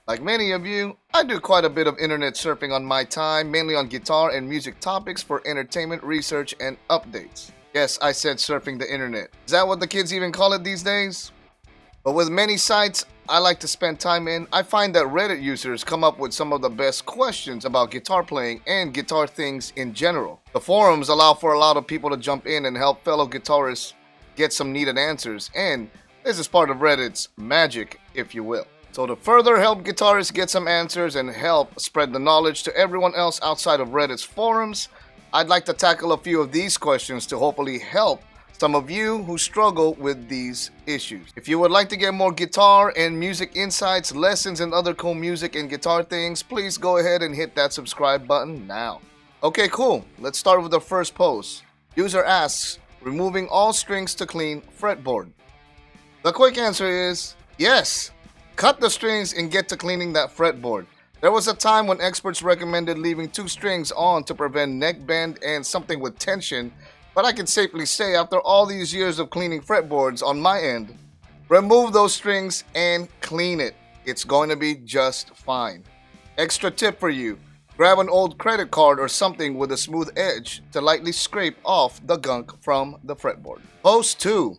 Like many of you, I do quite a bit of internet surfing on my time, mainly on guitar and music topics for entertainment, research, and updates. Yes, I said surfing the internet. Is that what the kids even call it these days? But with many sites I like to spend time in, I find that Reddit users come up with some of the best questions about guitar playing and guitar things in general. The forums allow for a lot of people to jump in and help fellow guitarists get some needed answers, and this is part of Reddit's magic, if you will. So to further help guitarists get some answers and help spread the knowledge to everyone else outside of Reddit's forums, I'd like to tackle a few of these questions to hopefully help some of you who struggle with these issues. If you would like to get more guitar and music insights, lessons, and other cool music and guitar things, please go ahead and hit that subscribe button now. Okay, cool. Let's start with the first post. User asks, removing all strings to clean fretboard. The quick answer is yes. Cut the strings and get to cleaning that fretboard. There was a time when experts recommended leaving 2 strings on to prevent neck bend and something with tension, but I can safely say after all these years of cleaning fretboards on my end, remove those strings and clean it. It's going to be just fine. Extra tip for you, grab an old credit card or something with a smooth edge to lightly scrape off the gunk from the fretboard. Post 2.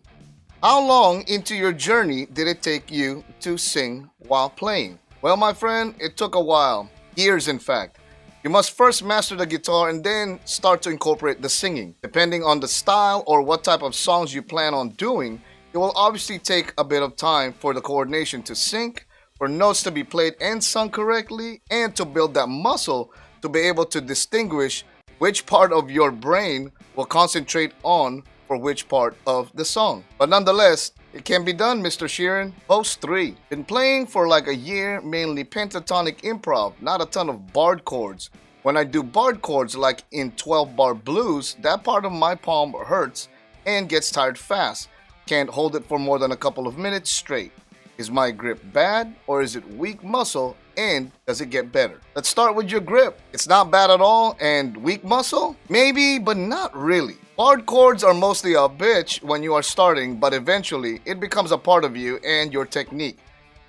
How long into your journey did it take you to sing while playing? Well, my friend, it took a while. Years, in fact. You must first master the guitar and then start to incorporate the singing. Depending on the style or what type of songs you plan on doing, it will obviously take a bit of time for the coordination to sync, for notes to be played and sung correctly, and to build that muscle to be able to distinguish which part of your brain will concentrate on for which part of the song. But nonetheless, it can be done, Mr. Sheeran. Post 3. Been playing for like a year, mainly pentatonic improv, not a ton of barred chords. When I do barred chords like in 12-bar blues, that part of my palm hurts and gets tired fast. Can't hold it for more than a couple of minutes straight. Is my grip bad or is it weak muscle, and does it get better? Let's start with your grip. It's not bad at all, and weak muscle? Maybe, but not really. Barred chords are mostly a bitch when you are starting, but eventually it becomes a part of you and your technique.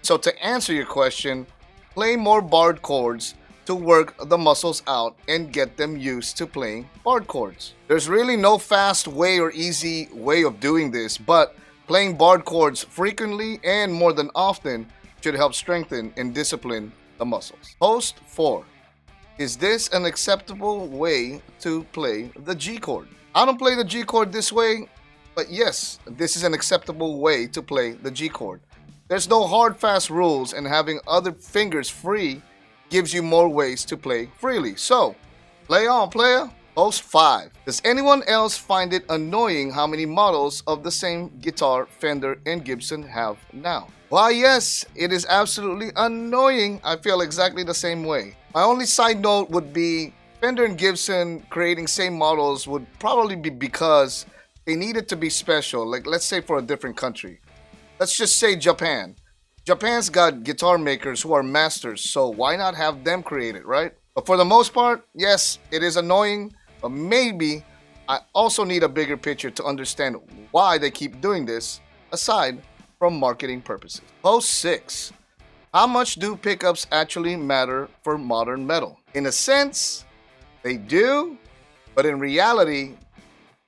So to answer your question, play more barred chords to work the muscles out and get them used to playing barred chords. There's really no fast way or easy way of doing this, but playing barred chords frequently and more than often should help strengthen and discipline the muscles. Post 4. Is this an acceptable way to play the G chord? I don't play the G chord this way, but yes, this is an acceptable way to play the G chord. There's no hard fast rules, and having other fingers free gives you more ways to play freely. So, play on, player. Post 5. Does anyone else find it annoying how many models of the same guitar Fender and Gibson have now? Why, yes, it is absolutely annoying. I feel exactly the same way. My only side note would be Fender and Gibson creating same models would probably be because they needed to be special, like let's say for a different country. Let's just say Japan. Japan's got guitar makers who are masters, so why not have them create it, right? But for the most part, yes, it is annoying, but maybe I also need a bigger picture to understand why they keep doing this, aside from marketing purposes. Post 6. How much do pickups actually matter for modern metal? In a sense, they do, but in reality,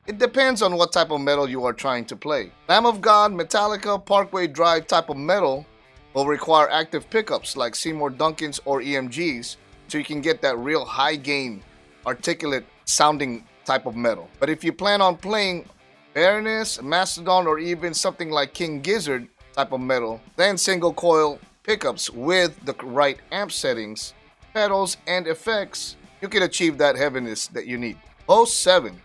it depends on what type of metal you are trying to play. Lamb of God, Metallica, Parkway Drive type of metal will require active pickups like Seymour Duncans or EMGs, so you can get that real high gain, articulate sounding type of metal. But if you plan on playing Baroness, Mastodon, or even something like King Gizzard type of metal, then single coil pickups with the right amp settings, pedals, and effects, you can achieve that heaviness that you need. Post 7.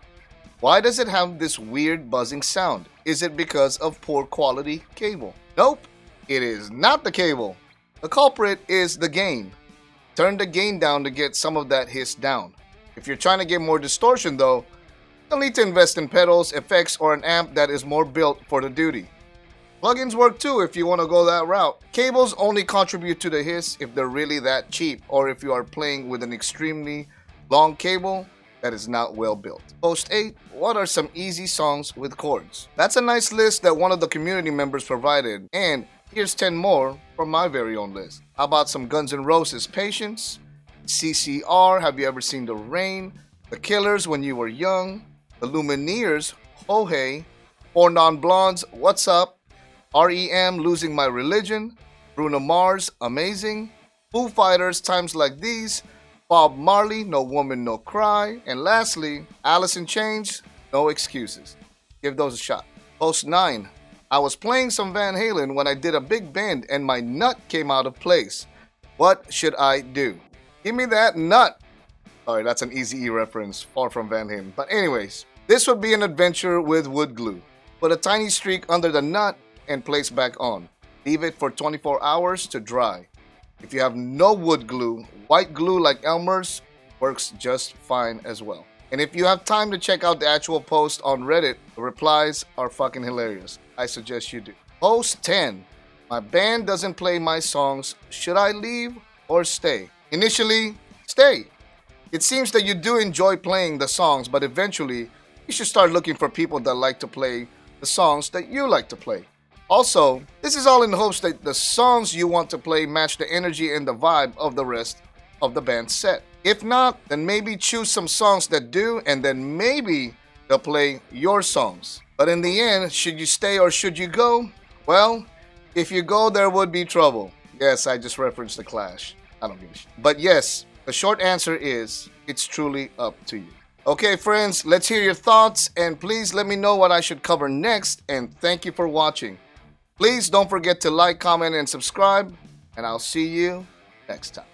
Why does it have this weird buzzing sound? Is it because of poor quality cable? Nope, it is not the cable. The culprit is the gain. Turn the gain down to get some of that hiss down. If you're trying to get more distortion though, you'll need to invest in pedals, effects, or an amp that is more built for the duty. Plugins work too if you want to go that route. Cables only contribute to the hiss if they're really that cheap, or if you are playing with an extremely long cable that is not well built. Post 8. What are some easy songs with chords? That's a nice list that one of the community members provided, and Here's 10 more from my very own list. How about some Guns N' Roses Patience? CCR, Have You Ever Seen the Rain? The Killers, When You Were Young? The Lumineers, Ho Hey? Four Non Blondes, What's Up? REM, Losing My Religion? Bruno Mars, Amazing? Foo Fighters, Times Like These? Bob Marley, No Woman, No Cry? And lastly, Alice in Chains, No Excuses. Give those a shot. Post 9. I was playing some Van Halen when I did a big bend and my nut came out of place. What should I do? Give me that nut. Sorry, that's an Easy E reference, far from Van Halen. But anyways, this would be an adventure with wood glue. Put a tiny streak under the nut and place back on. Leave it for 24 hours to dry. If you have no wood glue, white glue like Elmer's works just fine as well. And if you have time to check out the actual post on Reddit, the replies are fucking hilarious. I suggest you do. Post 10. My band doesn't play my songs. Should I leave or stay? Initially, stay. It seems that you do enjoy playing the songs, but eventually, you should start looking for people that like to play the songs that you like to play. Also, this is all in hopes that the songs you want to play match the energy and the vibe of the rest of the band's set. If not, then maybe choose some songs that do, and then maybe they'll play your songs. But in the end, should you stay or should you go? Well, if you go, there would be trouble. Yes, I just referenced The Clash. I don't give a shit. But yes, the short answer is, it's truly up to you. Okay, friends, let's hear your thoughts, and please let me know what I should cover next, and thank you for watching. Please don't forget to like, comment, and subscribe, and I'll see you next time.